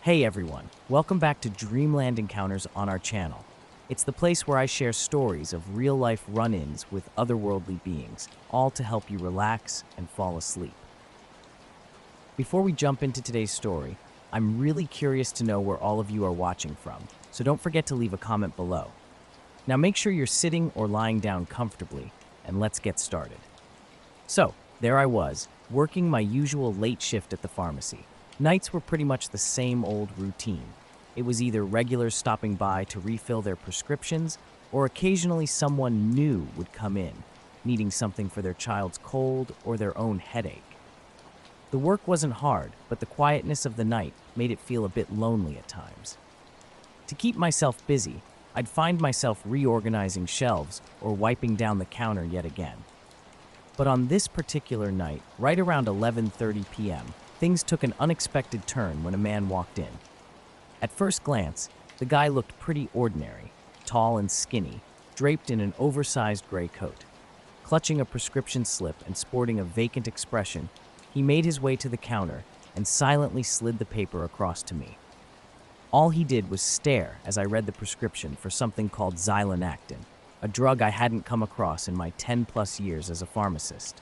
Hey everyone, welcome back to Dreamland Encounters on our channel. It's the place where I share stories of real-life run-ins with otherworldly beings, all to help you relax and fall asleep. Before we jump into today's story, I'm really curious to know where all of you are watching from, so don't forget to leave a comment below. Now make sure you're sitting or lying down comfortably, and let's get started. So, there I was, working my usual late shift at the pharmacy. Nights were pretty much the same old routine. It was either regulars stopping by to refill their prescriptions, or occasionally someone new would come in, needing something for their child's cold or their own headache. The work wasn't hard, but the quietness of the night made it feel a bit lonely at times. To keep myself busy, I'd find myself reorganizing shelves or wiping down the counter yet again. But on this particular night, right around 11:30 p.m., things took an unexpected turn when a man walked in. At first glance, the guy looked pretty ordinary, tall and skinny, draped in an oversized gray coat. Clutching a prescription slip and sporting a vacant expression, he made his way to the counter and silently slid the paper across to me. All he did was stare as I read the prescription for something called xylonactin, a drug I hadn't come across in my 10-plus years as a pharmacist.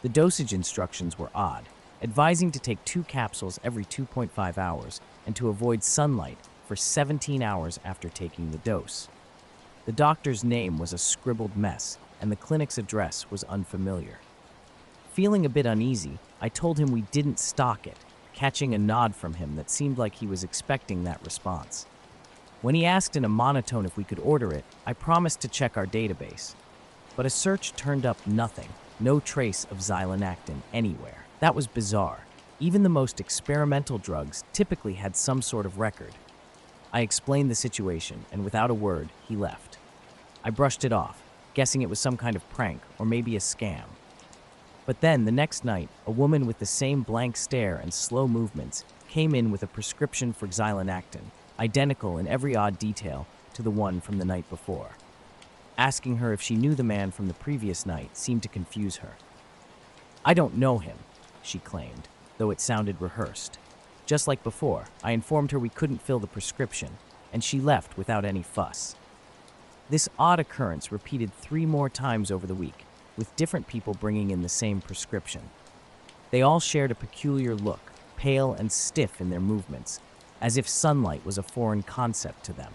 The dosage instructions were odd, advising to take 2 capsules every 2.5 hours and to avoid sunlight for 17 hours after taking the dose. The doctor's name was a scribbled mess, and the clinic's address was unfamiliar. Feeling a bit uneasy, I told him we didn't stock it, catching a nod from him that seemed like he was expecting that response. When he asked in a monotone if we could order it, I promised to check our database. But a search turned up nothing, no trace of xylonactin anywhere. That was bizarre. Even the most experimental drugs typically had some sort of record. I explained the situation, and without a word, he left. I brushed it off, guessing it was some kind of prank or maybe a scam. But then, the next night, a woman with the same blank stare and slow movements came in with a prescription for xylonactin, identical in every odd detail to the one from the night before. Asking her if she knew the man from the previous night seemed to confuse her. "I don't know him," she claimed, though it sounded rehearsed. Just like before, I informed her we couldn't fill the prescription, and she left without any fuss. This odd occurrence repeated 3 more times over the week, with different people bringing in the same prescription. They all shared a peculiar look, pale and stiff in their movements, as if sunlight was a foreign concept to them.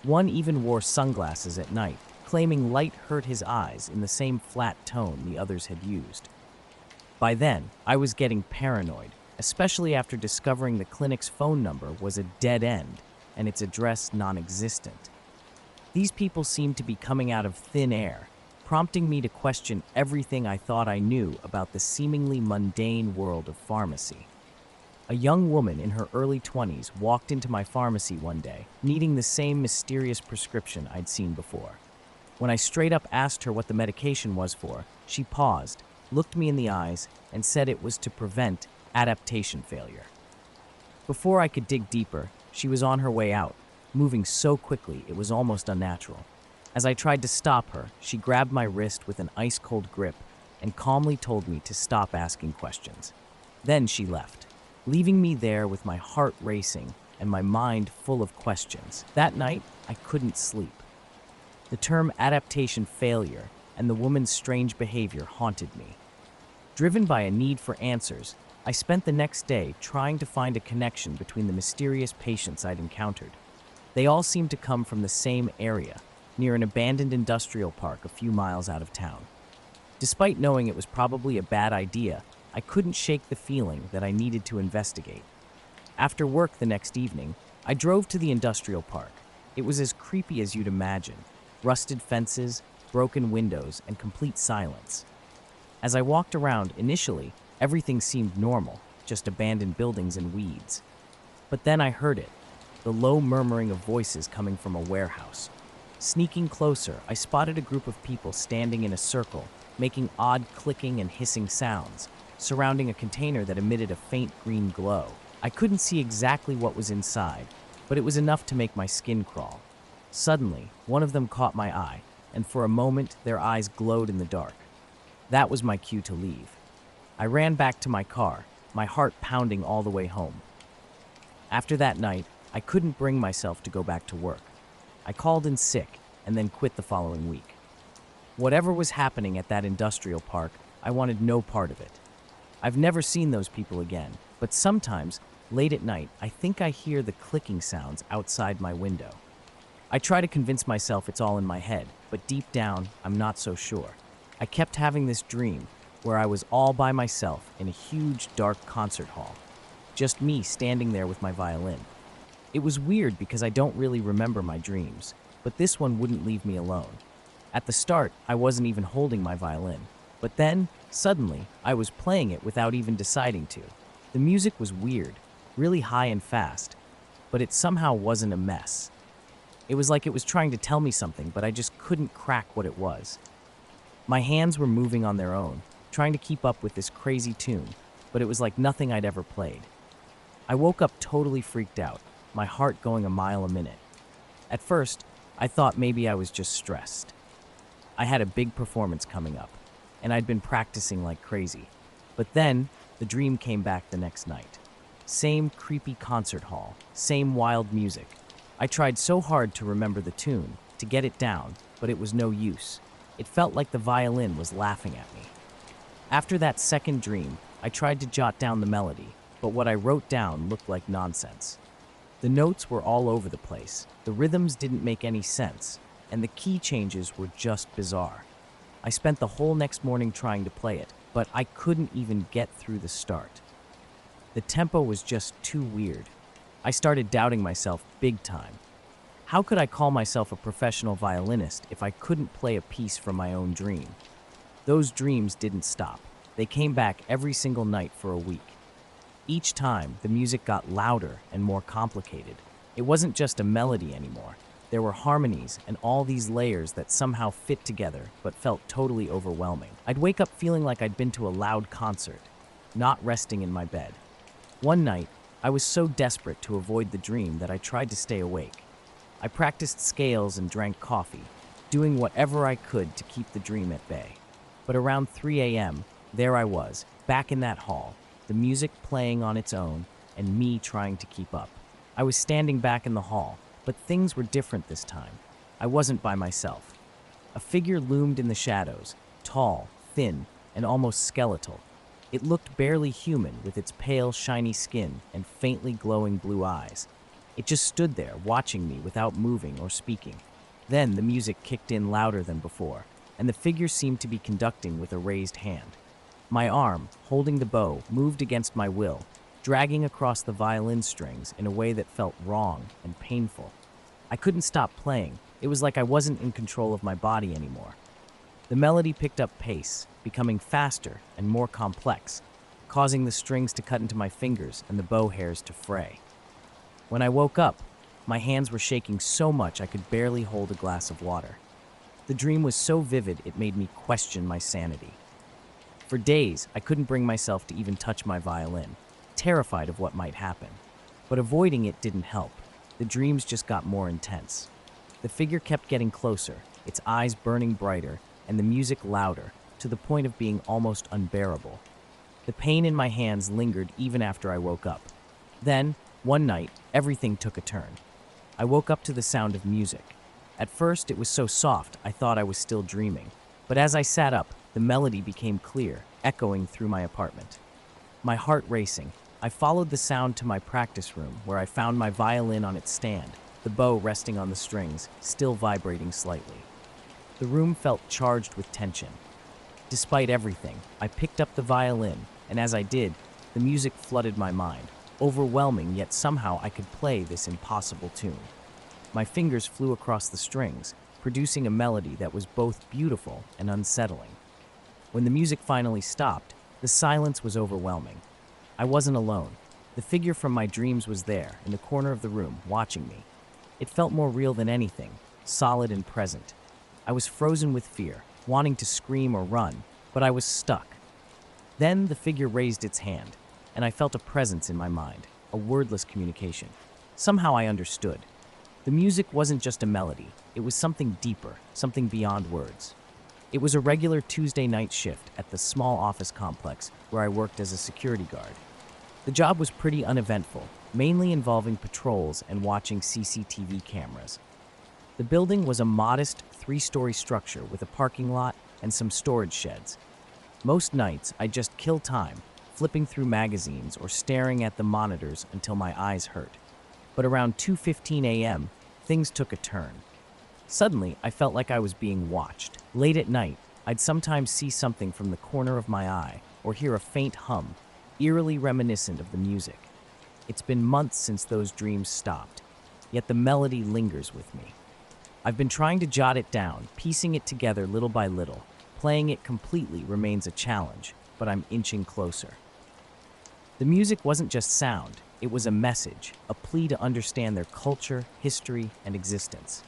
One even wore sunglasses at night, claiming light hurt his eyes in the same flat tone the others had used. By then, I was getting paranoid, especially after discovering the clinic's phone number was a dead end and its address non-existent. These people seemed to be coming out of thin air, prompting me to question everything I thought I knew about the seemingly mundane world of pharmacy. A young woman in her early 20s walked into my pharmacy one day, needing the same mysterious prescription I'd seen before. When I straight up asked her what the medication was for, she paused, looked me in the eyes, and said it was to prevent adaptation failure. Before I could dig deeper, she was on her way out, moving so quickly it was almost unnatural. As I tried to stop her, she grabbed my wrist with an ice-cold grip and calmly told me to stop asking questions. Then she left, leaving me there with my heart racing and my mind full of questions. That night, I couldn't sleep. The term adaptation failure and the woman's strange behavior haunted me. Driven by a need for answers, I spent the next day trying to find a connection between the mysterious patients I'd encountered. They all seemed to come from the same area, near an abandoned industrial park a few miles out of town. Despite knowing it was probably a bad idea, I couldn't shake the feeling that I needed to investigate. After work the next evening, I drove to the industrial park. It was as creepy as you'd imagine. Rusted fences, broken windows, and complete silence. As I walked around, initially, everything seemed normal, just abandoned buildings and weeds. But then I heard it, the low murmuring of voices coming from a warehouse. Sneaking closer, I spotted a group of people standing in a circle, making odd clicking and hissing sounds, surrounding a container that emitted a faint green glow. I couldn't see exactly what was inside, but it was enough to make my skin crawl. Suddenly, one of them caught my eye, and for a moment, their eyes glowed in the dark. That was my cue to leave. I ran back to my car, my heart pounding all the way home. After that night, I couldn't bring myself to go back to work. I called in sick and then quit the following week. Whatever was happening at that industrial park, I wanted no part of it. I've never seen those people again, but sometimes, late at night, I think I hear the clicking sounds outside my window. I try to convince myself it's all in my head, but deep down, I'm not so sure. I kept having this dream where I was all by myself in a huge, dark concert hall. Just me standing there with my violin. It was weird because I don't really remember my dreams, but this one wouldn't leave me alone. At the start, I wasn't even holding my violin, but then, suddenly, I was playing it without even deciding to. The music was weird, really high and fast, but it somehow wasn't a mess. It was like it was trying to tell me something, but I just couldn't crack what it was. My hands were moving on their own, trying to keep up with this crazy tune, but it was like nothing I'd ever played. I woke up totally freaked out, my heart going a mile a minute. At first, I thought maybe I was just stressed. I had a big performance coming up, and I'd been practicing like crazy. But then, the dream came back the next night. Same creepy concert hall, same wild music. I tried so hard to remember the tune, to get it down, but it was no use. It felt like the violin was laughing at me. After that second dream, I tried to jot down the melody, but what I wrote down looked like nonsense. The notes were all over the place, the rhythms didn't make any sense, and the key changes were just bizarre. I spent the whole next morning trying to play it, but I couldn't even get through the start. The tempo was just too weird. I started doubting myself big time. How could I call myself a professional violinist if I couldn't play a piece from my own dream? Those dreams didn't stop. They came back every single night for a week. Each time, the music got louder and more complicated. It wasn't just a melody anymore. There were harmonies and all these layers that somehow fit together but felt totally overwhelming. I'd wake up feeling like I'd been to a loud concert, not resting in my bed. One night, I was so desperate to avoid the dream that I tried to stay awake. I practiced scales and drank coffee, doing whatever I could to keep the dream at bay. But around 3 a.m., there I was, back in that hall, the music playing on its own, and me trying to keep up. I was standing back in the hall, but things were different this time. I wasn't by myself. A figure loomed in the shadows, tall, thin, and almost skeletal. It looked barely human with its pale, shiny skin and faintly glowing blue eyes. It just stood there, watching me without moving or speaking. Then the music kicked in louder than before, and the figure seemed to be conducting with a raised hand. My arm, holding the bow, moved against my will, dragging across the violin strings in a way that felt wrong and painful. I couldn't stop playing. It was like I wasn't in control of my body anymore. The melody picked up pace, becoming faster and more complex, causing the strings to cut into my fingers and the bow hairs to fray. When I woke up, my hands were shaking so much I could barely hold a glass of water. The dream was so vivid it made me question my sanity. For days, I couldn't bring myself to even touch my violin, terrified of what might happen. But avoiding it didn't help. The dreams just got more intense. The figure kept getting closer, its eyes burning brighter, and the music louder, to the point of being almost unbearable. The pain in my hands lingered even after I woke up. Then, one night, everything took a turn. I woke up to the sound of music. At first, it was so soft I thought I was still dreaming. But as I sat up, the melody became clear, echoing through my apartment. My heart racing, I followed the sound to my practice room, where I found my violin on its stand, the bow resting on the strings, still vibrating slightly. The room felt charged with tension. Despite everything, I picked up the violin, and as I did, the music flooded my mind, overwhelming, yet somehow I could play this impossible tune. My fingers flew across the strings, producing a melody that was both beautiful and unsettling. When the music finally stopped, the silence was overwhelming. I wasn't alone. The figure from my dreams was there, in the corner of the room, watching me. It felt more real than anything, solid and present. I was frozen with fear, wanting to scream or run, but I was stuck. Then the figure raised its hand, and I felt a presence in my mind, a wordless communication. Somehow I understood. The music wasn't just a melody, it was something deeper, something beyond words. It was a regular Tuesday night shift at the small office complex where I worked as a security guard. The job was pretty uneventful, mainly involving patrols and watching CCTV cameras. The building was a modest 3-story structure with a parking lot and some storage sheds. Most nights, I'd just kill time, flipping through magazines or staring at the monitors until my eyes hurt. But around 2:15 a.m., things took a turn. Suddenly, I felt like I was being watched. Late at night, I'd sometimes see something from the corner of my eye or hear a faint hum, eerily reminiscent of the music. It's been months since those dreams stopped, yet the melody lingers with me. I've been trying to jot it down, piecing it together little by little. Playing it completely remains a challenge, but I'm inching closer. The music wasn't just sound, it was a message, a plea to understand their culture, history, and existence.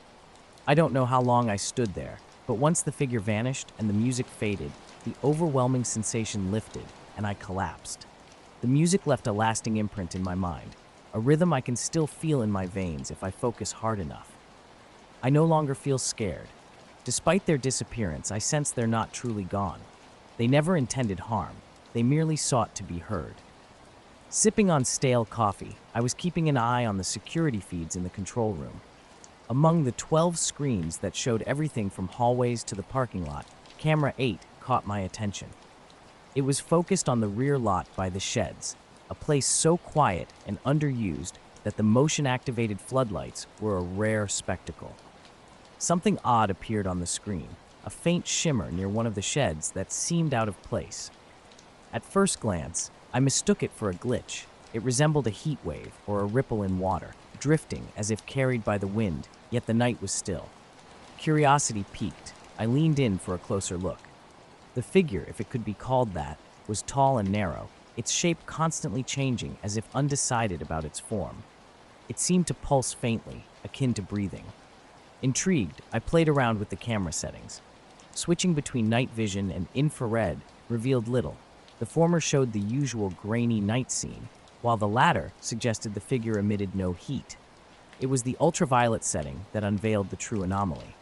I don't know how long I stood there, but once the figure vanished and the music faded, the overwhelming sensation lifted, and I collapsed. The music left a lasting imprint in my mind, a rhythm I can still feel in my veins if I focus hard enough. I no longer feel scared. Despite their disappearance, I sense they're not truly gone. They never intended harm. They merely sought to be heard. Sipping on stale coffee, I was keeping an eye on the security feeds in the control room. Among the 12 screens that showed everything from hallways to the parking lot, camera 8 caught my attention. It was focused on the rear lot by the sheds, a place so quiet and underused that the motion-activated floodlights were a rare spectacle. Something odd appeared on the screen, a faint shimmer near one of the sheds that seemed out of place. At first glance, I mistook it for a glitch. It resembled a heat wave or a ripple in water, drifting as if carried by the wind, yet the night was still. Curiosity piqued. I leaned in for a closer look. The figure, if it could be called that, was tall and narrow, its shape constantly changing as if undecided about its form. It seemed to pulse faintly, akin to breathing. Intrigued, I played around with the camera settings. Switching between night vision and infrared revealed little. The former showed the usual grainy night scene, while the latter suggested the figure emitted no heat. It was the ultraviolet setting that unveiled the true anomaly.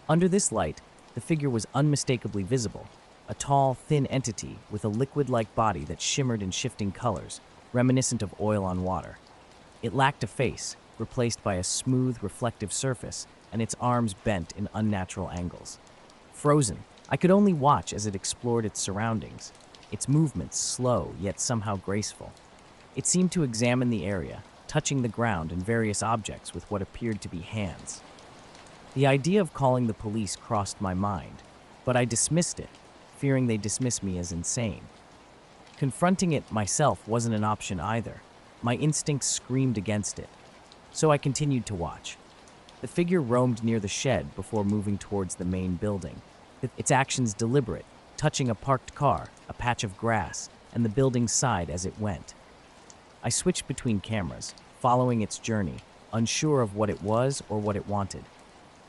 Under this light, the figure was unmistakably visible, a tall, thin entity with a liquid-like body that shimmered in shifting colors, reminiscent of oil on water. It lacked a face, replaced by a smooth, reflective surface, and its arms bent in unnatural angles. Frozen, I could only watch as it explored its surroundings, its movements slow yet somehow graceful. It seemed to examine the area, touching the ground and various objects with what appeared to be hands. The idea of calling the police crossed my mind, but I dismissed it, fearing they'd dismiss me as insane. Confronting it myself wasn't an option either. My instincts screamed against it. So I continued to watch. The figure roamed near the shed before moving towards the main building, its actions deliberate, touching a parked car, a patch of grass, and the building's side as it went. I switched between cameras, following its journey, unsure of what it was or what it wanted.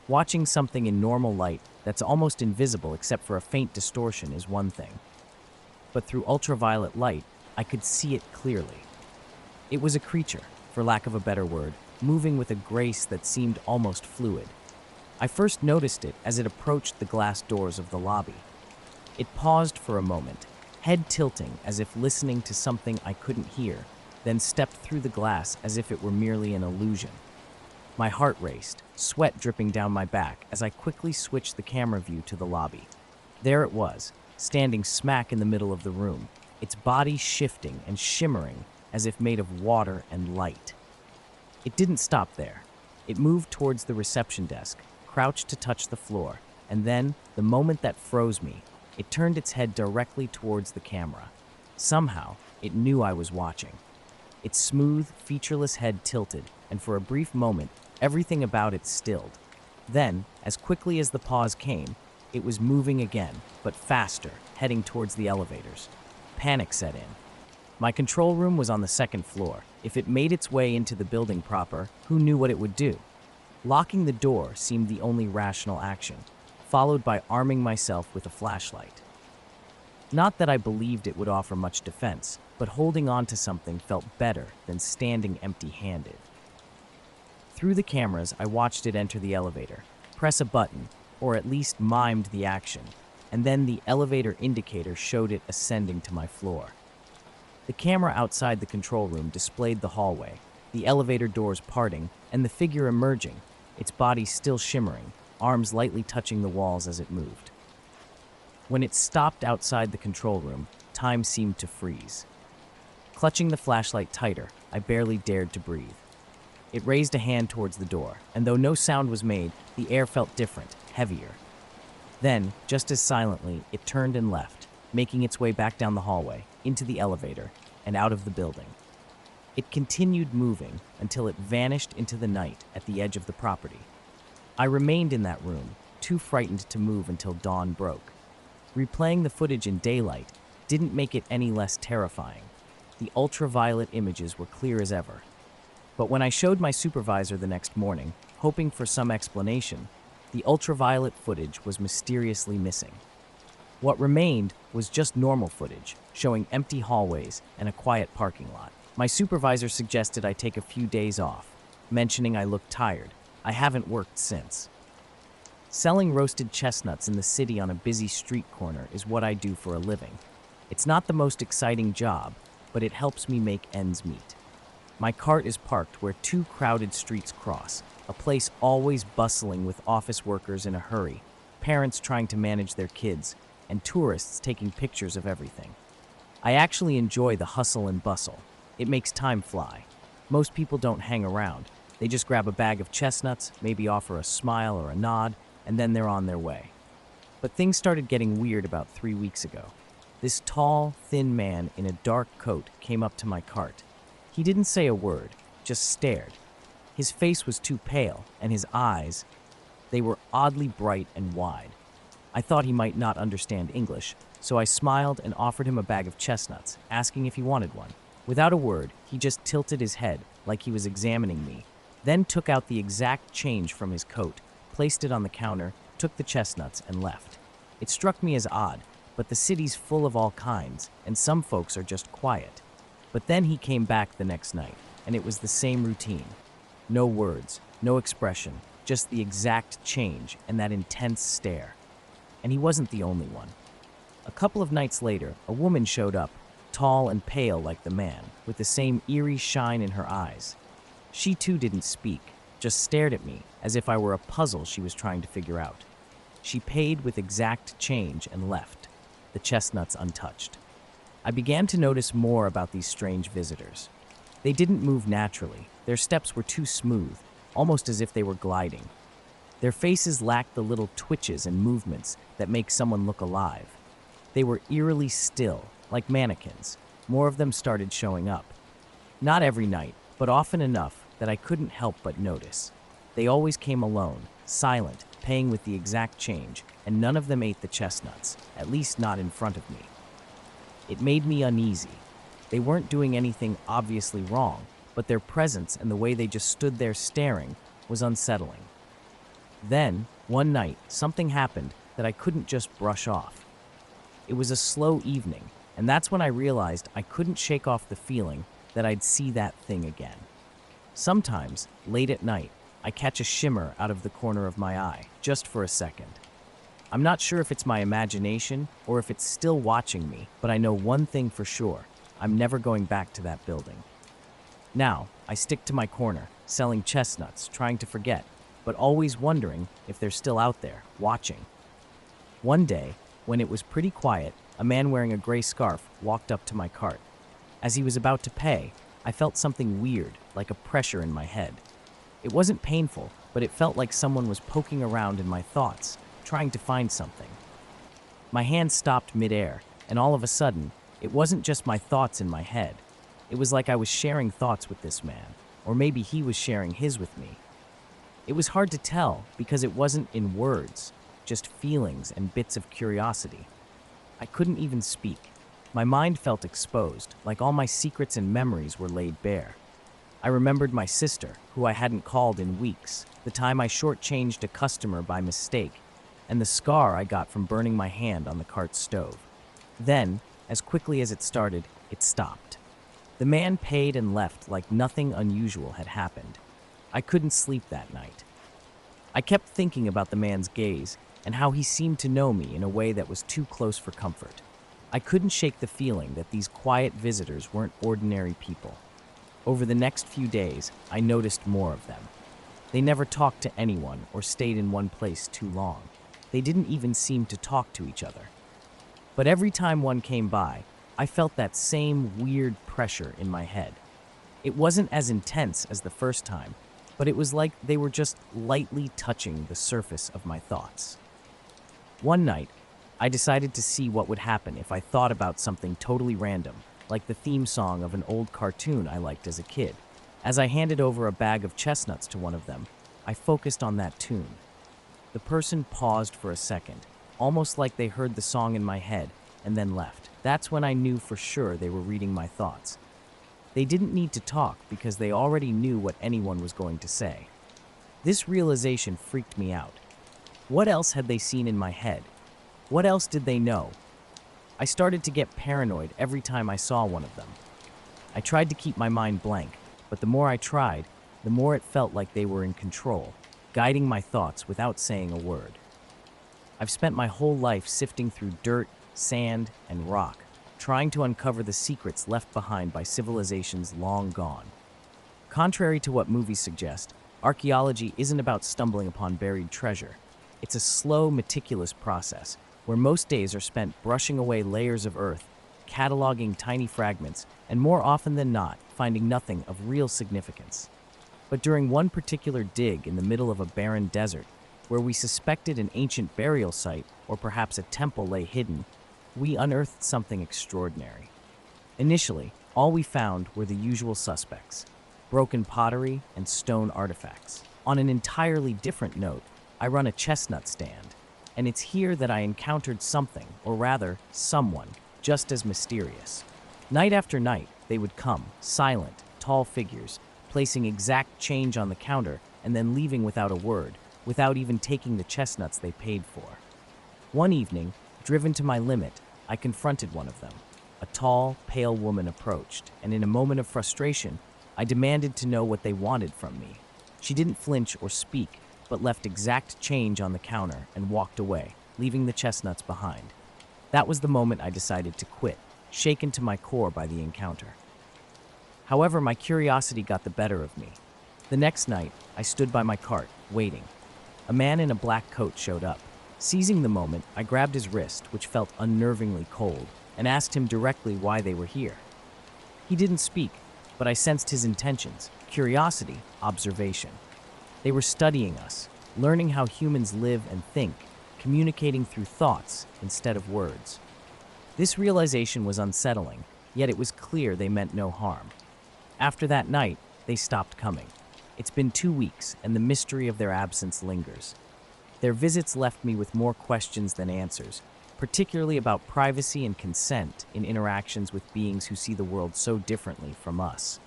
Watching something in normal light that's almost invisible except for a faint distortion is one thing. But through ultraviolet light, I could see it clearly. It was a creature, for lack of a better word, moving with a grace that seemed almost fluid. I first noticed it as it approached the glass doors of the lobby. It paused for a moment, head tilting as if listening to something I couldn't hear, then stepped through the glass as if it were merely an illusion. My heart raced, sweat dripping down my back as I quickly switched the camera view to the lobby. There it was, standing smack in the middle of the room, its body shifting and shimmering as if made of water and light. It didn't stop there. It moved towards the reception desk, crouched to touch the floor, and then, the moment that froze me, it turned its head directly towards the camera. Somehow, it knew I was watching. Its smooth, featureless head tilted, and for a brief moment, everything about it stilled. Then, as quickly as the pause came, it was moving again, but faster, heading towards the elevators. Panic set in. My control room was on the second floor. If it made its way into the building proper, who knew what it would do? Locking the door seemed the only rational action, followed by arming myself with a flashlight. Not that I believed it would offer much defense, but holding on to something felt better than standing empty-handed. Through the cameras, I watched it enter the elevator, press a button, or at least mimed the action, and then the elevator indicator showed it ascending to my floor. The camera outside the control room displayed the hallway, the elevator doors parting, and the figure emerging, its body still shimmering, arms lightly touching the walls as it moved. When it stopped outside the control room, time seemed to freeze. Clutching the flashlight tighter, I barely dared to breathe. It raised a hand towards the door, and though no sound was made, the air felt different, heavier. Then, just as silently, it turned and left, making its way back down the hallway, into the elevator, and out of the building. It continued moving until it vanished into the night at the edge of the property. I remained in that room, too frightened to move until dawn broke. Replaying the footage in daylight didn't make it any less terrifying. The ultraviolet images were clear as ever. But when I showed my supervisor the next morning, hoping for some explanation, the ultraviolet footage was mysteriously missing. What remained was just normal footage, showing empty hallways and a quiet parking lot. My supervisor suggested I take a few days off, mentioning I looked tired. I haven't worked since. Selling roasted chestnuts in the city on a busy street corner is what I do for a living. It's not the most exciting job, but it helps me make ends meet. My cart is parked where two crowded streets cross, a place always bustling with office workers in a hurry, parents trying to manage their kids, and tourists taking pictures of everything. I actually enjoy the hustle and bustle. It makes time fly. Most people don't hang around. They just grab a bag of chestnuts, maybe offer a smile or a nod, and then they're on their way. But things started getting weird about 3 weeks ago. This tall, thin man in a dark coat came up to my cart. He didn't say a word, just stared. His face was too pale, and his eyes, they were oddly bright and wide. I thought he might not understand English, so I smiled and offered him a bag of chestnuts, asking if he wanted one. Without a word, he just tilted his head like he was examining me, then took out the exact change from his coat, placed it on the counter, took the chestnuts, and left. It struck me as odd, but the city's full of all kinds, and some folks are just quiet. But then he came back the next night, and it was the same routine. No words, no expression, just the exact change and that intense stare. And he wasn't the only one. A couple of nights later, a woman showed up, tall and pale like the man, with the same eerie shine in her eyes. She too didn't speak, just stared at me as if I were a puzzle she was trying to figure out. She paid with exact change and left, the chestnuts untouched. I began to notice more about these strange visitors. They didn't move naturally. Their steps were too smooth, almost as if they were gliding. Their faces lacked the little twitches and movements that make someone look alive. They were eerily still, like mannequins. More of them started showing up. Not every night, but often enough that I couldn't help but notice. They always came alone, silent, paying with the exact change, and none of them ate the chestnuts, at least not in front of me. It made me uneasy. They weren't doing anything obviously wrong, but their presence and the way they just stood there staring was unsettling. Then, one night, something happened that I couldn't just brush off. It was a slow evening, and that's when I realized I couldn't shake off the feeling that I'd see that thing again. Sometimes, late at night, I catch a shimmer out of the corner of my eye, just for a second. I'm not sure if it's my imagination or if it's still watching me, but I know one thing for sure. I'm never going back to that building. Now, I stick to my corner, selling chestnuts, trying to forget, but always wondering if they're still out there, watching. One day, when it was pretty quiet, a man wearing a gray scarf walked up to my cart. As he was about to pay, I felt something weird, like a pressure in my head. It wasn't painful, but it felt like someone was poking around in my thoughts, trying to find something. My hand stopped midair, and all of a sudden, it wasn't just my thoughts in my head. It was like I was sharing thoughts with this man, or maybe he was sharing his with me. It was hard to tell because it wasn't in words, just feelings and bits of curiosity. I couldn't even speak. My mind felt exposed, like all my secrets and memories were laid bare. I remembered my sister, who I hadn't called in weeks, the time I shortchanged a customer by mistake, and the scar I got from burning my hand on the cart stove. Then, as quickly as it started, it stopped. The man paid and left like nothing unusual had happened. I couldn't sleep that night. I kept thinking about the man's gaze and how he seemed to know me in a way that was too close for comfort. I couldn't shake the feeling that these quiet visitors weren't ordinary people. Over the next few days, I noticed more of them. They never talked to anyone or stayed in one place too long. They didn't even seem to talk to each other. But every time one came by, I felt that same weird pressure in my head. It wasn't as intense as the first time, but it was like they were just lightly touching the surface of my thoughts. One night, I decided to see what would happen if I thought about something totally random, like the theme song of an old cartoon I liked as a kid. As I handed over a bag of chestnuts to one of them, I focused on that tune. The person paused for a second, almost like they heard the song in my head, and then left. That's when I knew for sure they were reading my thoughts. They didn't need to talk because they already knew what anyone was going to say. This realization freaked me out. What else had they seen in my head? What else did they know? I started to get paranoid every time I saw one of them. I tried to keep my mind blank, but the more I tried, the more it felt like they were in control, guiding my thoughts without saying a word. I've spent my whole life sifting through dirt, sand, and rock, trying to uncover the secrets left behind by civilizations long gone. Contrary to what movies suggest, archaeology isn't about stumbling upon buried treasure. It's a slow, meticulous process where most days are spent brushing away layers of earth, cataloging tiny fragments, and more often than not, finding nothing of real significance. But during one particular dig in the middle of a barren desert, where we suspected an ancient burial site or perhaps a temple lay hidden, we unearthed something extraordinary. Initially, all we found were the usual suspects: broken pottery and stone artifacts. On an entirely different note, I run a chestnut stand, and it's here that I encountered something, or rather, someone, just as mysterious. Night after night, they would come, silent, tall figures, placing exact change on the counter and then leaving without a word, without even taking the chestnuts they paid for. One evening, driven to my limit, I confronted one of them. A tall, pale woman approached, and in a moment of frustration, I demanded to know what they wanted from me. She didn't flinch or speak, but left exact change on the counter and walked away, leaving the chestnuts behind. That was the moment I decided to quit, shaken to my core by the encounter. However, my curiosity got the better of me. The next night, I stood by my cart, waiting. A man in a black coat showed up. Seizing the moment, I grabbed his wrist, which felt unnervingly cold, and asked him directly why they were here. He didn't speak, but I sensed his intentions: curiosity, observation. They were studying us, learning how humans live and think, communicating through thoughts instead of words. This realization was unsettling, yet it was clear they meant no harm. After that night, they stopped coming. It's been 2 weeks, and the mystery of their absence lingers. Their visits left me with more questions than answers, particularly about privacy and consent in interactions with beings who see the world so differently from us.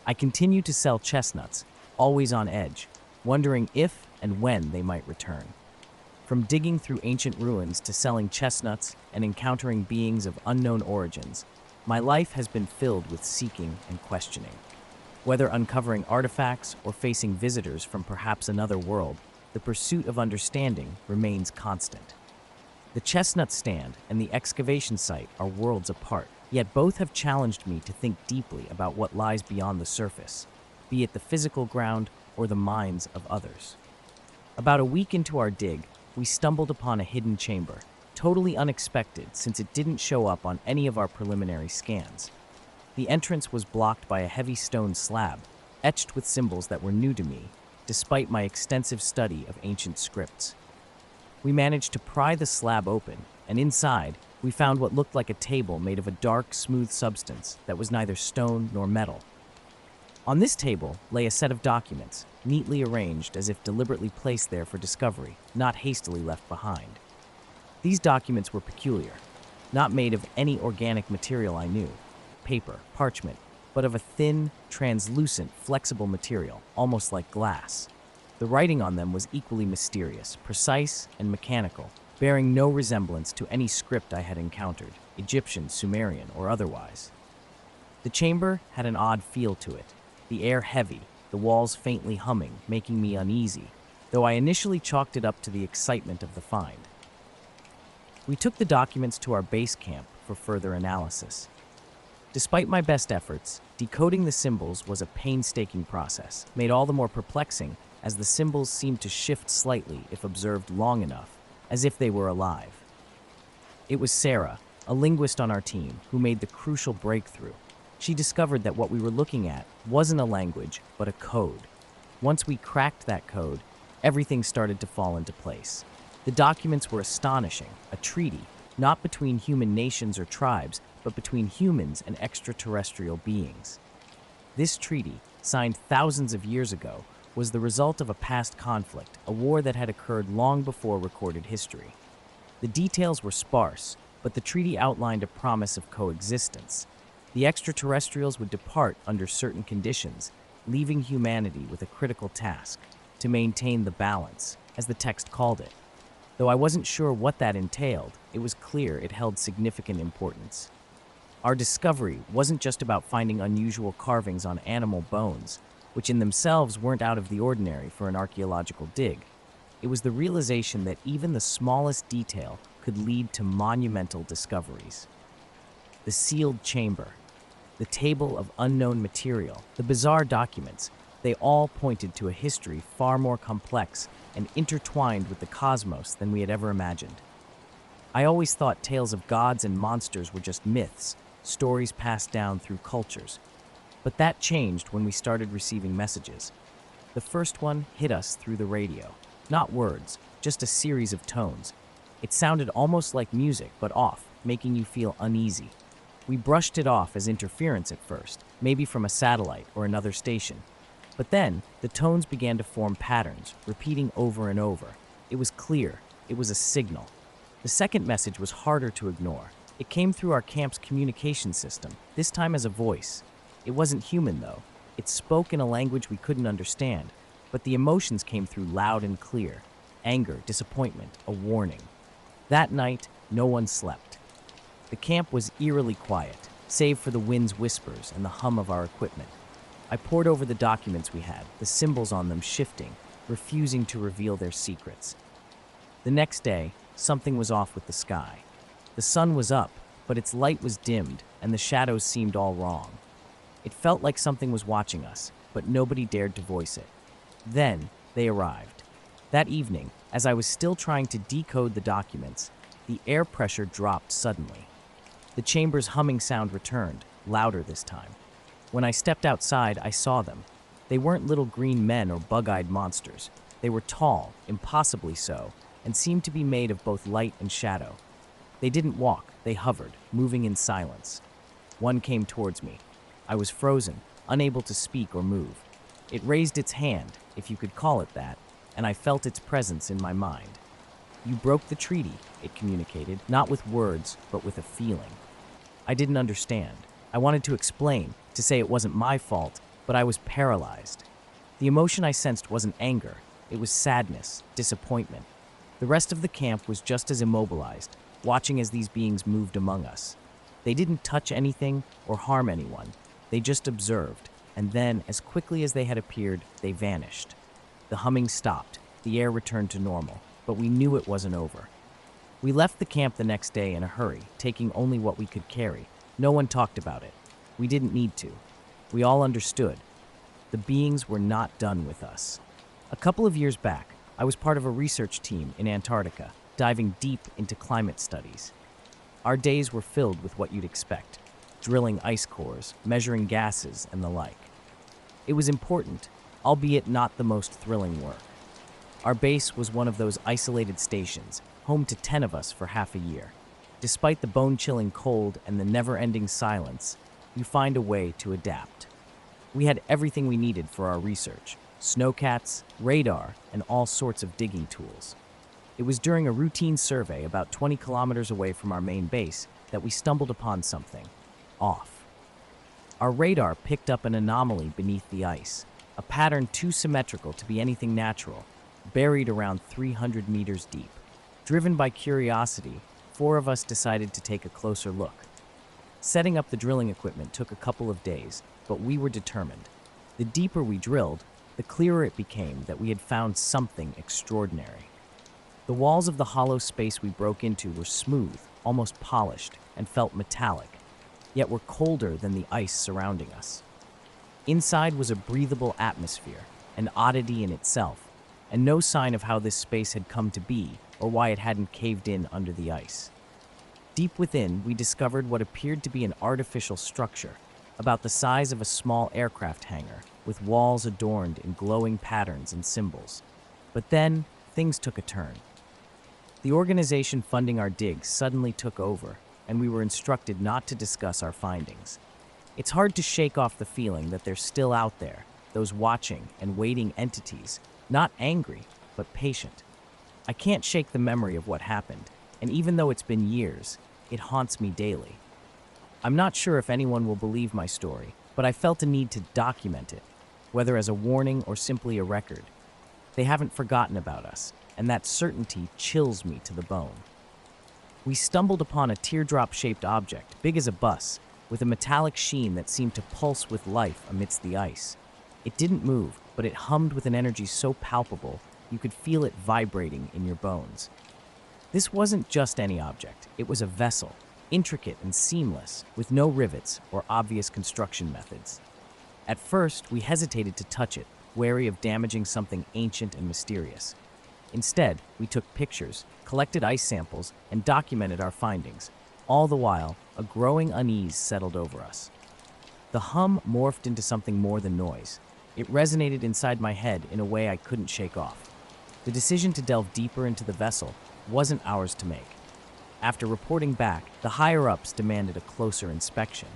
I continue to sell chestnuts, always on edge, wondering if and when they might return. From digging through ancient ruins to selling chestnuts and encountering beings of unknown origins, my life has been filled with seeking and questioning. Whether uncovering artifacts or facing visitors from perhaps another world, the pursuit of understanding remains constant. The chestnut stand and the excavation site are worlds apart, yet both have challenged me to think deeply about what lies beyond the surface, be it the physical ground or the minds of others. About a week into our dig, we stumbled upon a hidden chamber, totally unexpected since it didn't show up on any of our preliminary scans. The entrance was blocked by a heavy stone slab, etched with symbols that were new to me, despite my extensive study of ancient scripts. We managed to pry the slab open, and inside, we found what looked like a table made of a dark, smooth substance that was neither stone nor metal. On this table lay a set of documents, neatly arranged as if deliberately placed there for discovery, not hastily left behind. These documents were peculiar, not made of any organic material I knew, paper, parchment, but of a thin, translucent, flexible material, almost like glass. The writing on them was equally mysterious, precise, and mechanical, bearing no resemblance to any script I had encountered, Egyptian, Sumerian, or otherwise. The chamber had an odd feel to it, the air heavy, the walls faintly humming, making me uneasy, though I initially chalked it up to the excitement of the find. We took the documents to our base camp, for further analysis. Despite my best efforts, decoding the symbols was a painstaking process, made all the more perplexing as the symbols seemed to shift slightly if observed long enough, as if they were alive. It was Sarah, a linguist on our team, who made the crucial breakthrough. She discovered that what we were looking at wasn't a language, but a code. Once we cracked that code, everything started to fall into place. The documents were astonishing, a treaty, not between human nations or tribes, but between humans and extraterrestrial beings. This treaty, signed thousands of years ago, was the result of a past conflict, a war that had occurred long before recorded history. The details were sparse, but the treaty outlined a promise of coexistence. The extraterrestrials would depart under certain conditions, leaving humanity with a critical task, to maintain the balance, as the text called it. Though I wasn't sure what that entailed, it was clear it held significant importance. Our discovery wasn't just about finding unusual carvings on animal bones, which in themselves weren't out of the ordinary for an archaeological dig. It was the realization that even the smallest detail could lead to monumental discoveries. The sealed chamber, the table of unknown material, the bizarre documents, they all pointed to a history far more complex and intertwined with the cosmos than we had ever imagined. I always thought tales of gods and monsters were just myths, stories passed down through cultures. But that changed when we started receiving messages. The first one hit us through the radio. Not words, just a series of tones. It sounded almost like music, but off, making you feel uneasy. We brushed it off as interference at first, maybe from a satellite or another station. But then, the tones began to form patterns, repeating over and over. It was clear. It was a signal. The second message was harder to ignore. It came through our camp's communication system, this time as a voice. It wasn't human, though. It spoke in a language we couldn't understand, but the emotions came through loud and clear. Anger, disappointment, a warning. That night, no one slept. The camp was eerily quiet, save for the wind's whispers and the hum of our equipment. I pored over the documents we had, the symbols on them shifting, refusing to reveal their secrets. The next day, something was off with the sky. The sun was up, but its light was dimmed, and the shadows seemed all wrong. It felt like something was watching us, but nobody dared to voice it. Then, they arrived. That evening, as I was still trying to decode the documents, the air pressure dropped suddenly. The chamber's humming sound returned, louder this time. When I stepped outside, I saw them. They weren't little green men or bug-eyed monsters. They were tall, impossibly so, and seemed to be made of both light and shadow. They didn't walk, they hovered, moving in silence. One came towards me. I was frozen, unable to speak or move. It raised its hand, if you could call it that, and I felt its presence in my mind. "You broke the treaty," it communicated, not with words, but with a feeling. I didn't understand. I wanted to explain, to say it wasn't my fault, but I was paralyzed. The emotion I sensed wasn't anger. It was sadness, disappointment. The rest of the camp was just as immobilized, watching as these beings moved among us. They didn't touch anything or harm anyone. They just observed, and then, as quickly as they had appeared, they vanished. The humming stopped. The air returned to normal, but we knew it wasn't over. We left the camp the next day in a hurry, taking only what we could carry. No one talked about it. We didn't need to. We all understood. The beings were not done with us. A couple of years back, I was part of a research team in Antarctica, diving deep into climate studies. Our days were filled with what you'd expect: drilling ice cores, measuring gases, and the like. It was important, albeit not the most thrilling work. Our base was one of those isolated stations, home to 10 of us for half a year. Despite the bone-chilling cold and the never-ending silence, you find a way to adapt. We had everything we needed for our research: snowcats, radar, and all sorts of digging tools. It was during a routine survey about 20 kilometers away from our main base that we stumbled upon something off. Our radar picked up an anomaly beneath the ice, a pattern too symmetrical to be anything natural, buried around 300 meters deep. Driven by curiosity, 4 of us decided to take a closer look. Setting up the drilling equipment took a couple of days, but we were determined. The deeper we drilled, the clearer it became that we had found something extraordinary. The walls of the hollow space we broke into were smooth, almost polished, and felt metallic, yet were colder than the ice surrounding us. Inside was a breathable atmosphere, an oddity in itself, and no sign of how this space had come to be or why it hadn't caved in under the ice. Deep within, we discovered what appeared to be an artificial structure, about the size of a small aircraft hangar, with walls adorned in glowing patterns and symbols. But then, things took a turn. The organization funding our digs suddenly took over, and we were instructed not to discuss our findings. It's hard to shake off the feeling that they're still out there, those watching and waiting entities, not angry, but patient. I can't shake the memory of what happened, and even though it's been years, it haunts me daily. I'm not sure if anyone will believe my story, but I felt a need to document it, whether as a warning or simply a record. They haven't forgotten about us, and that certainty chills me to the bone. We stumbled upon a teardrop-shaped object, big as a bus, with a metallic sheen that seemed to pulse with life amidst the ice. It didn't move, but it hummed with an energy so palpable you could feel it vibrating in your bones. This wasn't just any object, it was a vessel, intricate and seamless, with no rivets or obvious construction methods. At first, we hesitated to touch it, wary of damaging something ancient and mysterious. Instead, we took pictures, collected ice samples, and documented our findings. All the while, a growing unease settled over us. The hum morphed into something more than noise. It resonated inside my head in a way I couldn't shake off. The decision to delve deeper into the vessel wasn't ours to make. After reporting back, the higher-ups demanded a closer inspection.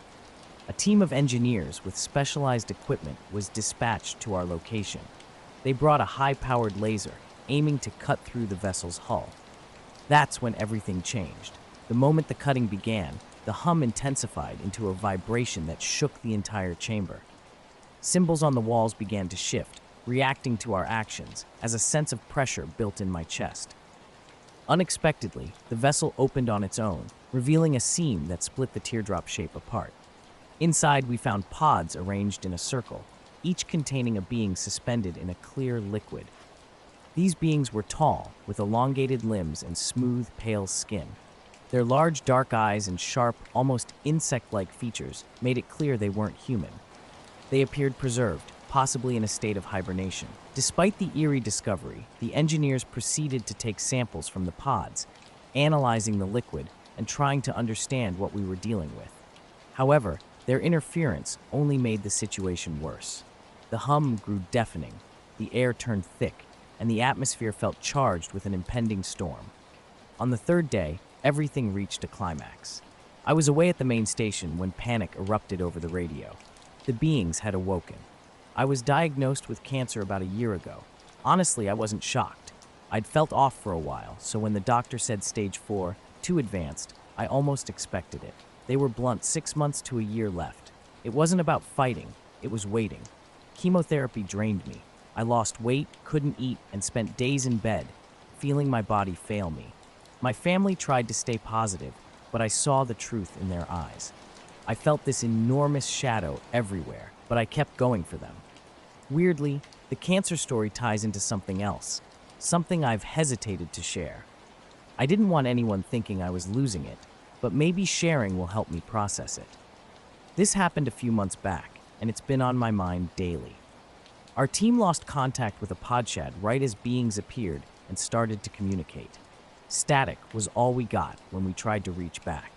A team of engineers with specialized equipment was dispatched to our location. They brought a high-powered laser, aiming to cut through the vessel's hull. That's when everything changed. The moment the cutting began, the hum intensified into a vibration that shook the entire chamber. Symbols on the walls began to shift, reacting to our actions, as a sense of pressure built in my chest. Unexpectedly, the vessel opened on its own, revealing a seam that split the teardrop shape apart. Inside, we found pods arranged in a circle, each containing a being suspended in a clear liquid. These beings were tall, with elongated limbs and smooth, pale skin. Their large, dark eyes and sharp, almost insect-like features made it clear they weren't human. They appeared preserved, possibly in a state of hibernation. Despite the eerie discovery, the engineers proceeded to take samples from the pods, analyzing the liquid and trying to understand what we were dealing with. However, their interference only made the situation worse. The hum grew deafening, the air turned thick, and the atmosphere felt charged with an impending storm. On the third day, everything reached a climax. I was away at the main station when panic erupted over the radio. The beings had awoken. I was diagnosed with cancer about a year ago. Honestly, I wasn't shocked. I'd felt off for a while, so when the doctor said stage 4, too advanced, I almost expected it. They were blunt, 6 months to a year left. It wasn't about fighting, it was waiting. Chemotherapy drained me. I lost weight, couldn't eat, and spent days in bed, feeling my body fail me. My family tried to stay positive, but I saw the truth in their eyes. I felt this enormous shadow everywhere, but I kept going for them. Weirdly, the cancer story ties into something else, something I've hesitated to share. I didn't want anyone thinking I was losing it, but maybe sharing will help me process it. This happened a few months back, and it's been on my mind daily. Our team lost contact with a podshad right as beings appeared and started to communicate. Static was all we got when we tried to reach back.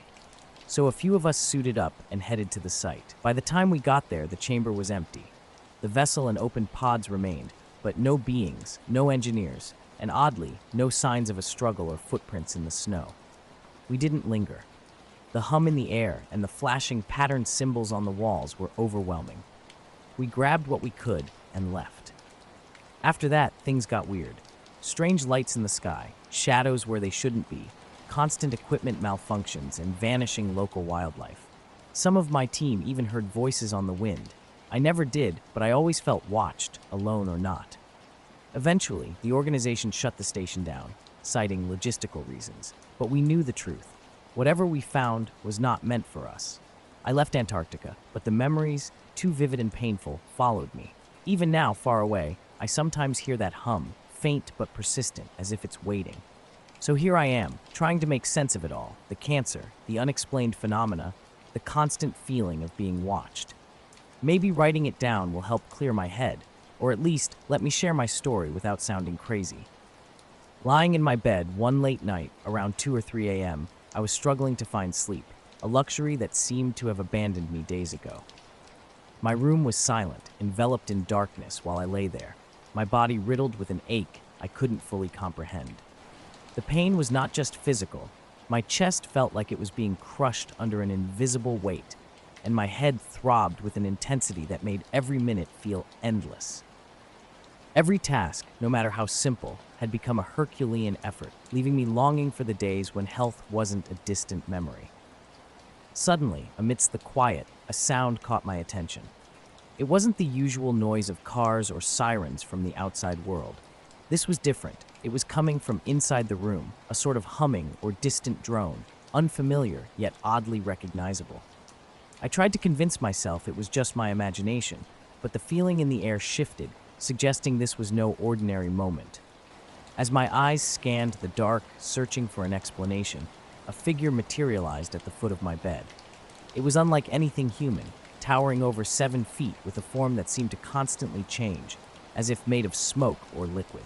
So a few of us suited up and headed to the site. By the time we got there, the chamber was empty. The vessel and open pods remained, but no beings, no engineers, and oddly, no signs of a struggle or footprints in the snow. We didn't linger. The hum in the air and the flashing patterned symbols on the walls were overwhelming. We grabbed what we could and left. After that, things got weird. Strange lights in the sky, shadows where they shouldn't be, constant equipment malfunctions, and vanishing local wildlife. Some of my team even heard voices on the wind. I never did, but I always felt watched, alone or not. Eventually, the organization shut the station down, citing logistical reasons, but we knew the truth. Whatever we found was not meant for us. I left Antarctica, but the memories, too vivid and painful, followed me. Even now, far away, I sometimes hear that hum, faint but persistent, as if it's waiting. So here I am, trying to make sense of it all, the cancer, the unexplained phenomena, the constant feeling of being watched. Maybe writing it down will help clear my head, or at least let me share my story without sounding crazy. Lying in my bed one late night, around 2 or 3 a.m., I was struggling to find sleep, a luxury that seemed to have abandoned me days ago. My room was silent, enveloped in darkness while I lay there, my body riddled with an ache I couldn't fully comprehend. The pain was not just physical. My chest felt like it was being crushed under an invisible weight, and my head throbbed with an intensity that made every minute feel endless. Every task, no matter how simple, had become a Herculean effort, leaving me longing for the days when health wasn't a distant memory. Suddenly, amidst the quiet, a sound caught my attention. It wasn't the usual noise of cars or sirens from the outside world. This was different. It was coming from inside the room, a sort of humming or distant drone, unfamiliar yet oddly recognizable. I tried to convince myself it was just my imagination, but the feeling in the air shifted, suggesting this was no ordinary moment. As my eyes scanned the dark, searching for an explanation, a figure materialized at the foot of my bed. It was unlike anything human, towering over 7 feet with a form that seemed to constantly change, as if made of smoke or liquid.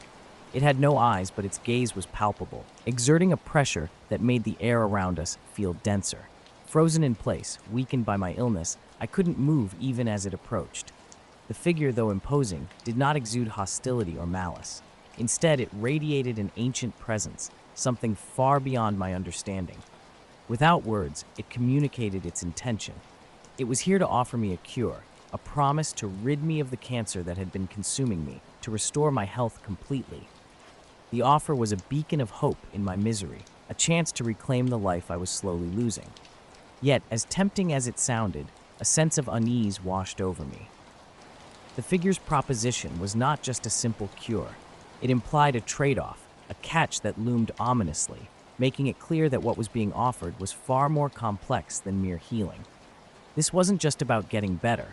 It had no eyes, but its gaze was palpable, exerting a pressure that made the air around us feel denser. Frozen in place, weakened by my illness, I couldn't move even as it approached. The figure, though imposing, did not exude hostility or malice. Instead, it radiated an ancient presence, something far beyond my understanding. Without words, it communicated its intention. It was here to offer me a cure, a promise to rid me of the cancer that had been consuming me, to restore my health completely. The offer was a beacon of hope in my misery, a chance to reclaim the life I was slowly losing. Yet, as tempting as it sounded, a sense of unease washed over me. The figure's proposition was not just a simple cure. It implied a trade-off, a catch that loomed ominously, making it clear that what was being offered was far more complex than mere healing. This wasn't just about getting better.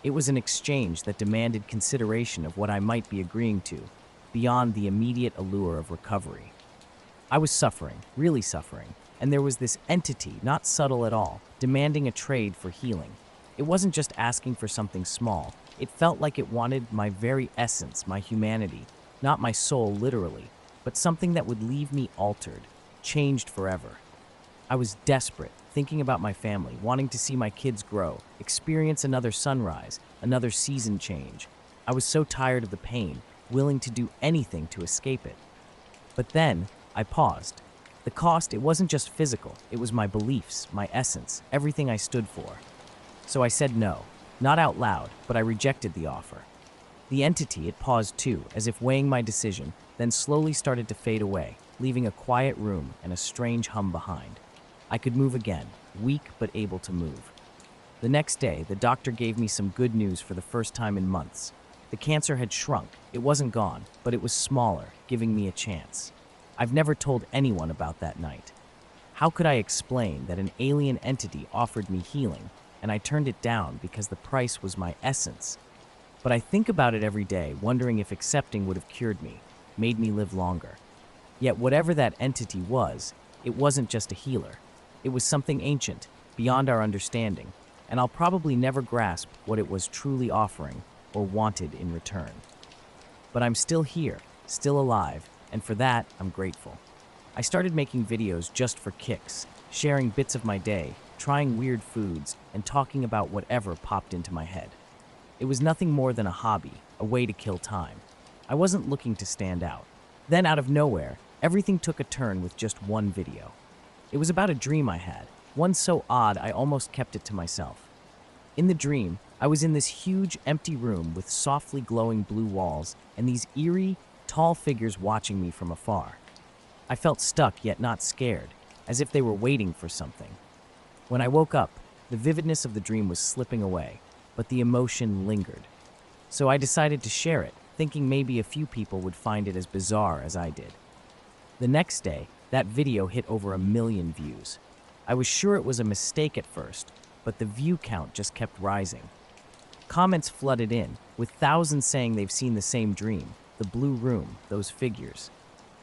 It was an exchange that demanded consideration of what I might be agreeing to, beyond the immediate allure of recovery. I was suffering, really suffering, and there was this entity, not subtle at all, demanding a trade for healing. It wasn't just asking for something small. It felt like it wanted my very essence, my humanity, not my soul literally, but something that would leave me altered, changed forever. I was desperate, thinking about my family, wanting to see my kids grow, experience another sunrise, another season change. I was so tired of the pain, willing to do anything to escape it. But then, I paused. The cost, it wasn't just physical, it was my beliefs, my essence, everything I stood for. So I said no, not out loud, but I rejected the offer. The entity, it paused too, as if weighing my decision, then slowly started to fade away, leaving a quiet room and a strange hum behind. I could move again, weak but able to move. The next day, the doctor gave me some good news for the first time in months. The cancer had shrunk. It wasn't gone, but it was smaller, giving me a chance. I've never told anyone about that night. How could I explain that an alien entity offered me healing, and I turned it down because the price was my essence? But I think about it every day, wondering if accepting would have cured me, made me live longer. Yet whatever that entity was, it wasn't just a healer. It was something ancient, beyond our understanding, and I'll probably never grasp what it was truly offering or wanted in return. But I'm still here, still alive, and for that, I'm grateful. I started making videos just for kicks, sharing bits of my day, trying weird foods, and talking about whatever popped into my head. It was nothing more than a hobby, a way to kill time. I wasn't looking to stand out. Then, out of nowhere, everything took a turn with just one video. It was about a dream I had, one so odd I almost kept it to myself. In the dream, I was in this huge, empty room with softly glowing blue walls and these eerie, tall figures watching me from afar. I felt stuck yet not scared, as if they were waiting for something. When I woke up, the vividness of the dream was slipping away, but the emotion lingered. So I decided to share it, thinking maybe a few people would find it as bizarre as I did. The next day, that video hit over 1 million views. I was sure it was a mistake at first, but the view count just kept rising. Comments flooded in, with thousands saying they've seen the same dream, the blue room, those figures.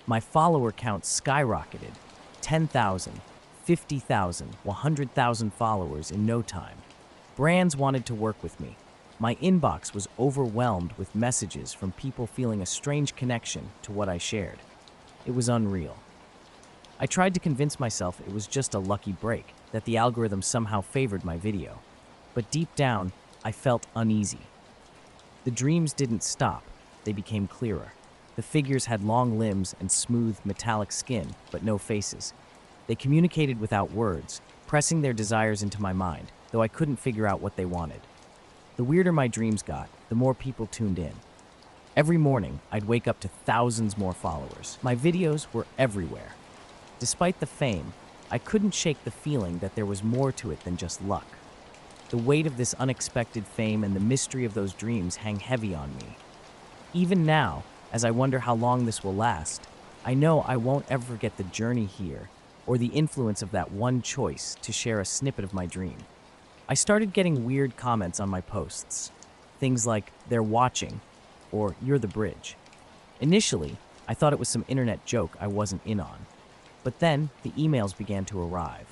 My follower count skyrocketed. 10,000, 50,000, 100,000 followers in no time. Brands wanted to work with me. My inbox was overwhelmed with messages from people feeling a strange connection to what I shared. It was unreal. I tried to convince myself it was just a lucky break, that the algorithm somehow favored my video. But deep down, I felt uneasy. The dreams didn't stop, they became clearer. The figures had long limbs and smooth, metallic skin, but no faces. They communicated without words, pressing their desires into my mind, though I couldn't figure out what they wanted. The weirder my dreams got, the more people tuned in. Every morning, I'd wake up to thousands more followers. My videos were everywhere. Despite the fame, I couldn't shake the feeling that there was more to it than just luck. The weight of this unexpected fame and the mystery of those dreams hang heavy on me. Even now, as I wonder how long this will last, I know I won't ever forget the journey here or the influence of that one choice to share a snippet of my dream. I started getting weird comments on my posts. Things like, "They're watching," or "You're the bridge." Initially, I thought it was some internet joke I wasn't in on. But then, the emails began to arrive.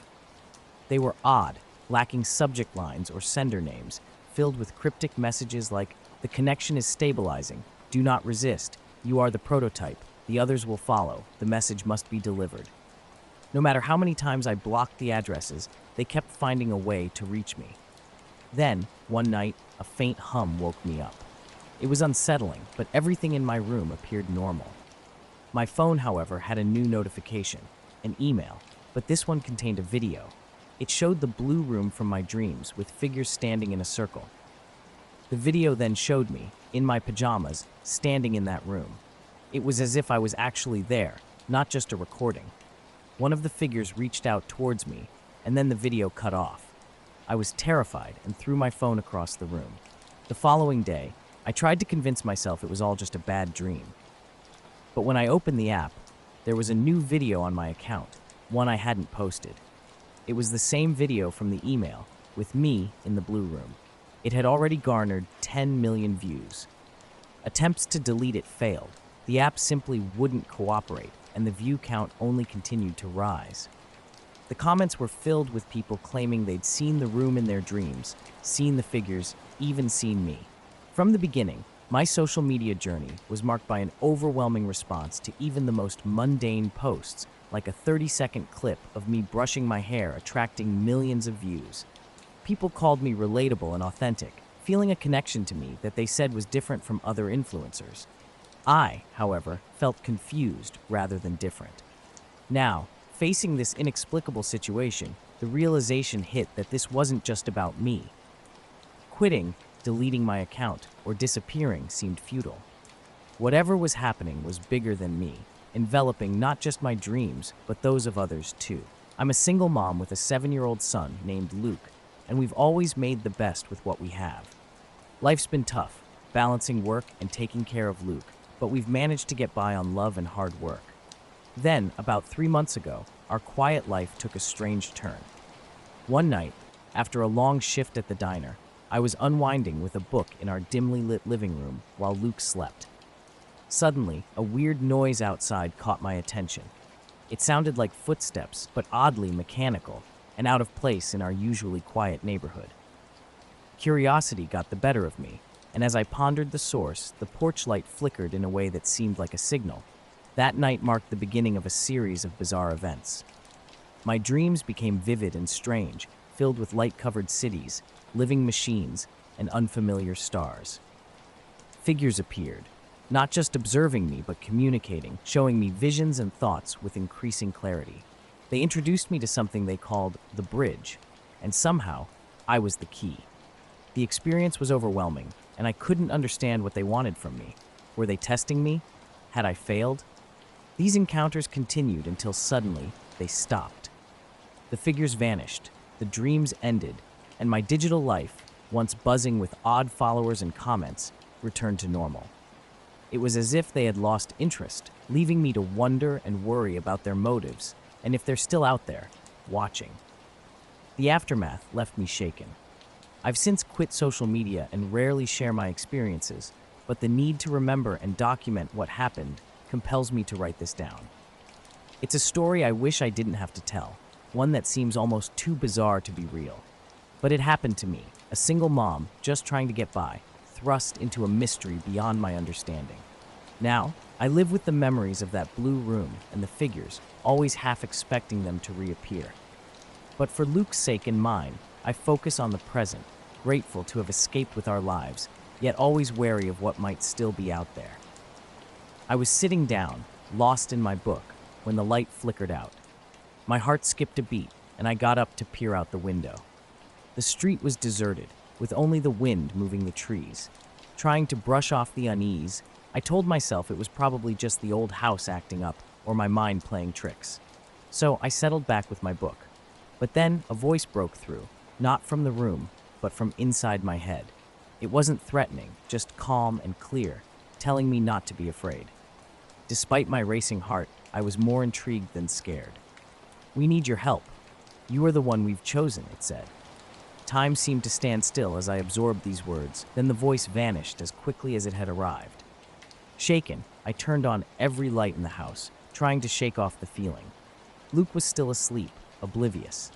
They were odd, lacking subject lines or sender names, filled with cryptic messages like, "The connection is stabilizing. Do not resist. You are the prototype. The others will follow. The message must be delivered." No matter how many times I blocked the addresses, they kept finding a way to reach me. Then, one night, a faint hum woke me up. It was unsettling, but everything in my room appeared normal. My phone, however, had a new notification, an email, but this one contained a video. It showed the blue room from my dreams with figures standing in a circle. The video then showed me, in my pajamas, standing in that room. It was as if I was actually there, not just a recording. One of the figures reached out towards me, and then the video cut off. I was terrified and threw my phone across the room. The following day, I tried to convince myself it was all just a bad dream. But when I opened the app, there was a new video on my account, one I hadn't posted. It was the same video from the email, with me in the blue room. It had already garnered 10 million views. Attempts to delete it failed. The app simply wouldn't cooperate, and the view count only continued to rise. The comments were filled with people claiming they'd seen the room in their dreams, seen the figures, even seen me. From the beginning, my social media journey was marked by an overwhelming response to even the most mundane posts, like a 30-second clip of me brushing my hair attracting millions of views. People called me relatable and authentic, feeling a connection to me that they said was different from other influencers. I, however, felt confused rather than different. Now, facing this inexplicable situation, the realization hit that this wasn't just about me. Quitting, deleting my account, or disappearing seemed futile. Whatever was happening was bigger than me, enveloping not just my dreams, but those of others too. I'm a single mom with a 7-year-old son named Luke, and we've always made the best with what we have. Life's been tough, balancing work and taking care of Luke, but we've managed to get by on love and hard work. Then, about 3 months ago, our quiet life took a strange turn. One night, after a long shift at the diner, I was unwinding with a book in our dimly lit living room while Luke slept. Suddenly, a weird noise outside caught my attention. It sounded like footsteps, but oddly mechanical, and out of place in our usually quiet neighborhood. Curiosity got the better of me, and as I pondered the source, the porch light flickered in a way that seemed like a signal. That night marked the beginning of a series of bizarre events. My dreams became vivid and strange, filled with light-covered cities, living machines, and unfamiliar stars. Figures appeared, not just observing me, but communicating, showing me visions and thoughts with increasing clarity. They introduced me to something they called the bridge, and somehow, I was the key. The experience was overwhelming, and I couldn't understand what they wanted from me. Were they testing me? Had I failed? These encounters continued until suddenly they stopped. The figures vanished, the dreams ended, and my digital life, once buzzing with odd followers and comments, returned to normal. It was as if they had lost interest, leaving me to wonder and worry about their motives, and if they're still out there, watching. The aftermath left me shaken. I've since quit social media and rarely share my experiences, but the need to remember and document what happened compels me to write this down. It's a story I wish I didn't have to tell, one that seems almost too bizarre to be real. But it happened to me, a single mom just trying to get by, thrust into a mystery beyond my understanding. Now, I live with the memories of that blue room and the figures, always half expecting them to reappear. But for Luke's sake and mine, I focus on the present, grateful to have escaped with our lives, yet always wary of what might still be out there. I was sitting down, lost in my book, when the light flickered out. My heart skipped a beat, and I got up to peer out the window. The street was deserted, with only the wind moving the trees. Trying to brush off the unease, I told myself it was probably just the old house acting up or my mind playing tricks. So I settled back with my book. But then a voice broke through, not from the room, but from inside my head. It wasn't threatening, just calm and clear, telling me not to be afraid. Despite my racing heart, I was more intrigued than scared. "We need your help. You are the one we've chosen," it said. Time seemed to stand still as I absorbed these words, then the voice vanished as quickly as it had arrived. Shaken, I turned on every light in the house, trying to shake off the feeling. Luke was still asleep, oblivious.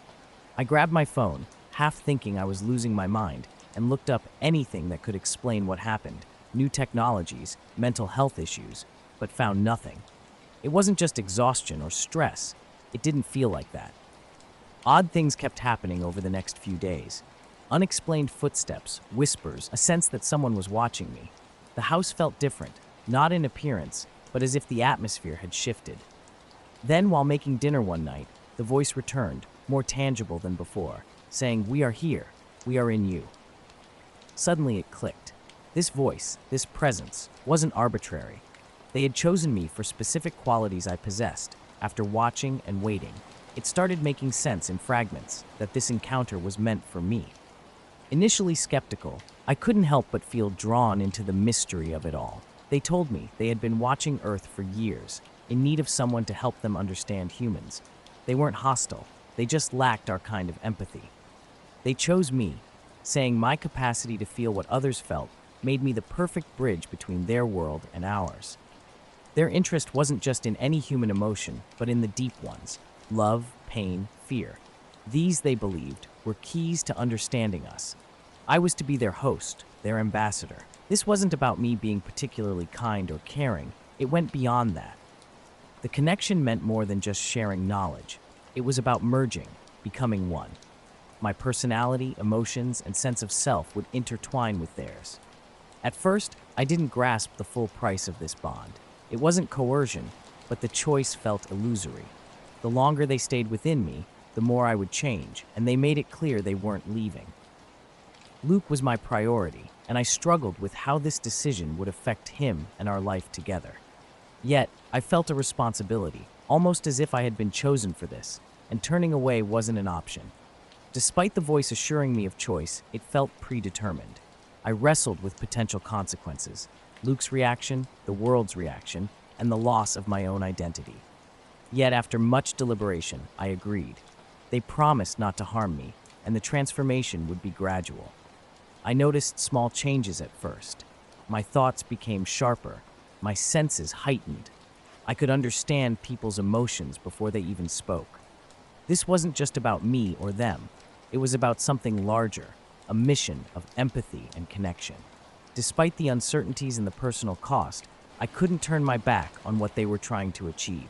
I grabbed my phone, half thinking I was losing my mind, and looked up anything that could explain what happened, new technologies, mental health issues, but found nothing. It wasn't just exhaustion or stress. It didn't feel like that. Odd things kept happening over the next few days. Unexplained footsteps, whispers, a sense that someone was watching me. The house felt different, not in appearance, but as if the atmosphere had shifted. Then, while making dinner one night, the voice returned, more tangible than before, saying, "We are here. We are in you." Suddenly it clicked. This voice, this presence, wasn't arbitrary. They had chosen me for specific qualities I possessed. After watching and waiting, it started making sense in fragments that this encounter was meant for me. Initially skeptical, I couldn't help but feel drawn into the mystery of it all. They told me they had been watching Earth for years, in need of someone to help them understand humans. They weren't hostile, they just lacked our kind of empathy. They chose me, saying my capacity to feel what others felt made me the perfect bridge between their world and ours. Their interest wasn't just in any human emotion, but in the deep ones: love, pain, fear. These, they believed, were keys to understanding us. I was to be their host, their ambassador. This wasn't about me being particularly kind or caring. It went beyond that. The connection meant more than just sharing knowledge. It was about merging, becoming one. My personality, emotions, and sense of self would intertwine with theirs. At first, I didn't grasp the full price of this bond. It wasn't coercion, but the choice felt illusory. The longer they stayed within me, the more I would change, and they made it clear they weren't leaving. Luke was my priority, and I struggled with how this decision would affect him and our life together. Yet, I felt a responsibility, almost as if I had been chosen for this, and turning away wasn't an option. Despite the voice assuring me of choice, it felt predetermined. I wrestled with potential consequences: Luke's reaction, the world's reaction, and the loss of my own identity. Yet after much deliberation, I agreed. They promised not to harm me, and the transformation would be gradual. I noticed small changes at first. My thoughts became sharper, my senses heightened. I could understand people's emotions before they even spoke. This wasn't just about me or them. It was about something larger, a mission of empathy and connection. Despite the uncertainties and the personal cost, I couldn't turn my back on what they were trying to achieve.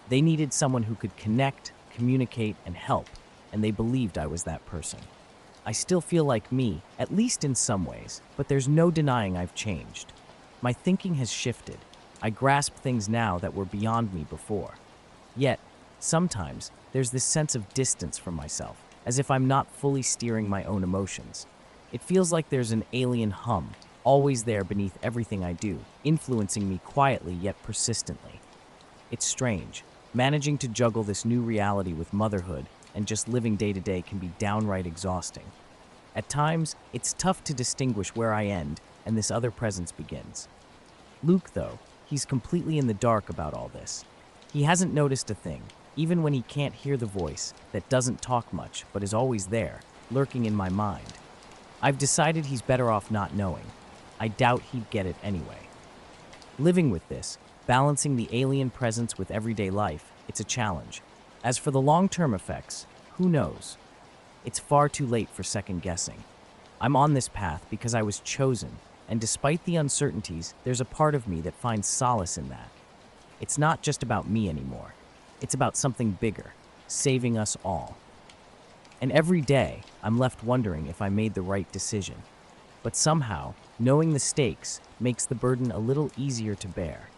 They needed someone who could connect, communicate, and help, and they believed I was that person. I still feel like me, at least in some ways, but there's no denying I've changed. My thinking has shifted. I grasp things now that were beyond me before. Yet, sometimes, there's this sense of distance from myself, as if I'm not fully steering my own emotions. It feels like there's an alien hum, always there beneath everything I do, influencing me quietly yet persistently. It's strange. Managing to juggle this new reality with motherhood and just living day to day can be downright exhausting. At times, it's tough to distinguish where I end and this other presence begins. Luke, though, he's completely in the dark about all this. He hasn't noticed a thing, even when he can't hear the voice that doesn't talk much but is always there, lurking in my mind. I've decided he's better off not knowing. I doubt he'd get it anyway. Living with this, Balancing the alien presence with everyday life, it's a challenge. As for the long-term effects, who knows? It's far too late for second guessing. I'm on this path because I was chosen, and despite the uncertainties, there's a part of me that finds solace in that. It's not just about me anymore. It's about something bigger, saving us all. And every day, I'm left wondering if I made the right decision. But somehow, knowing the stakes makes the burden a little easier to bear.